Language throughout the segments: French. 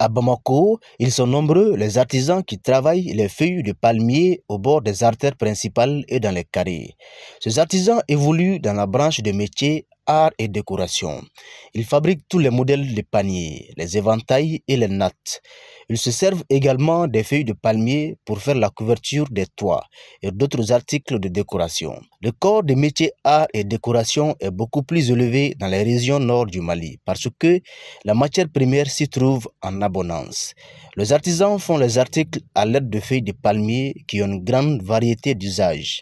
À Bamako, ils sont nombreux les artisans qui travaillent les feuilles de palmier au bord des artères principales et dans les carrés. Ces artisans évoluent dans la branche de métiers art et décoration. Ils fabriquent tous les modèles de paniers, les éventails et les nattes. Ils se servent également des feuilles de palmier pour faire la couverture des toits et d'autres articles de décoration. Le corps des métiers art et décoration est beaucoup plus élevé dans les régions nord du Mali parce que la matière première s'y trouve en abondance. Les artisans font les articles à l'aide de feuilles de palmier qui ont une grande variété d'usages.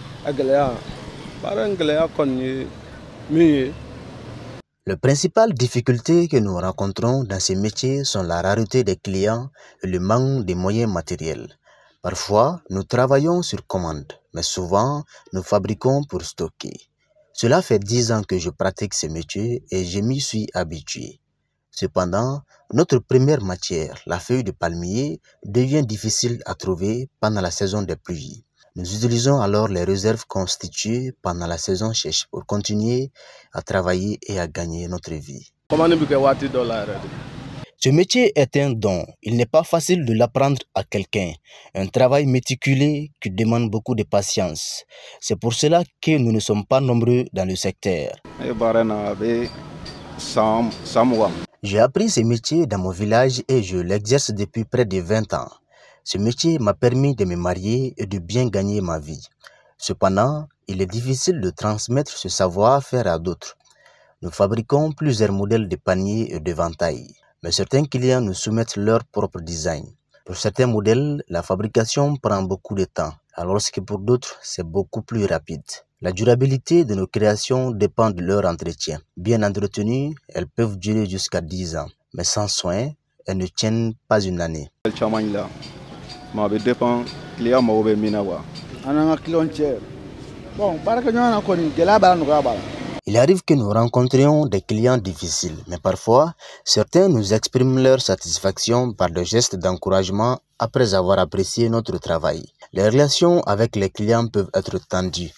Les principales difficultés que nous rencontrons dans ces métiers sont la rareté des clients et le manque de moyens matériels. Parfois, nous travaillons sur commande, mais souvent, nous fabriquons pour stocker. Cela fait 10 ans que je pratique ce métier et je m'y suis habitué. Cependant, notre première matière, la feuille de palmier, devient difficile à trouver pendant la saison des pluies. Nous utilisons alors les réserves constituées pendant la saison sèche pour continuer à travailler et à gagner notre vie. Ce métier est un don. Il n'est pas facile de l'apprendre à quelqu'un. Un travail méticuleux qui demande beaucoup de patience. C'est pour cela que nous ne sommes pas nombreux dans le secteur. J'ai appris ce métier dans mon village et je l'exerce depuis près de 20 ans. Ce métier m'a permis de me marier et de bien gagner ma vie. Cependant, il est difficile de transmettre ce savoir-faire à d'autres. Nous fabriquons plusieurs modèles de paniers et d'éventails, mais certains clients nous soumettent leur propre design. Pour certains modèles, la fabrication prend beaucoup de temps, alors que pour d'autres, c'est beaucoup plus rapide. La durabilité de nos créations dépend de leur entretien. Bien entretenues, elles peuvent durer jusqu'à 10 ans, mais sans soin, elles ne tiennent pas une année. Il arrive que nous rencontrions des clients difficiles, mais parfois, certains nous expriment leur satisfaction par des gestes d'encouragement après avoir apprécié notre travail. Les relations avec les clients peuvent être tendues,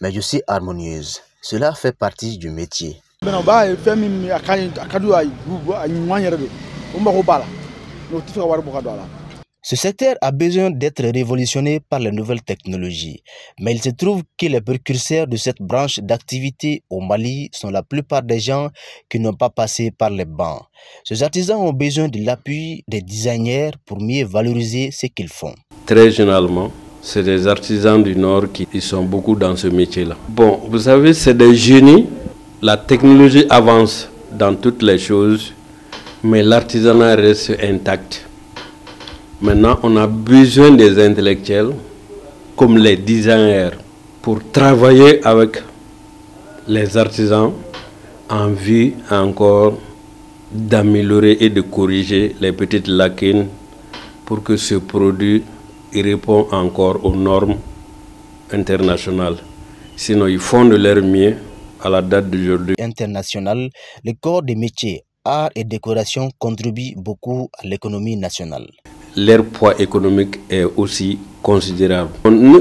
mais aussi harmonieuses. Cela fait partie du métier. Ce secteur a besoin d'être révolutionné par les nouvelles technologies, mais il se trouve que les précurseurs de cette branche d'activité au Mali sont la plupart des gens qui n'ont pas passé par les bancs. Ces artisans ont besoin de l'appui des designers pour mieux valoriser ce qu'ils font. Très généralement, c'est des artisans du Nord qui sont beaucoup dans ce métier-là. Bon, vous savez, c'est des génies. La technologie avance dans toutes les choses, mais l'artisanat reste intact. Maintenant, on a besoin des intellectuels, comme les designers, pour travailler avec les artisans en vue encore d'améliorer et de corriger les petites lacunes pour que ce produit réponde encore aux normes internationales. Sinon, ils font de leur mieux à la date d'aujourd'hui. International, le corps des métiers, art et décoration contribue beaucoup à l'économie nationale. Leur poids économique est aussi considérable.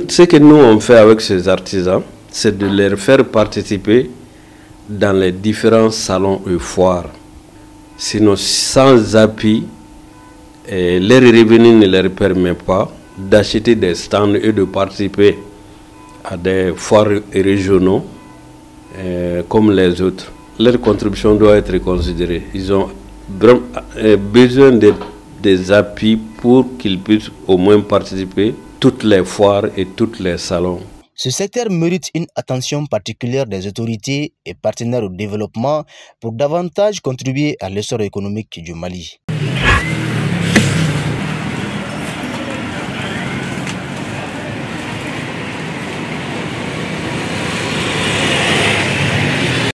Ce que nous on fait avec ces artisans, c'est de les faire participer dans les différents salons et foires. Sinon, sans appui, leur revenu ne leur permet pas d'acheter des stands et de participer à des foires régionaux comme les autres. Leur contribution doit être considérée. Ils ont besoin des appuis pour qu'ils puissent au moins participer à toutes les foires et tous les salons. Ce secteur mérite une attention particulière des autorités et partenaires au développement pour davantage contribuer à l'essor économique du Mali.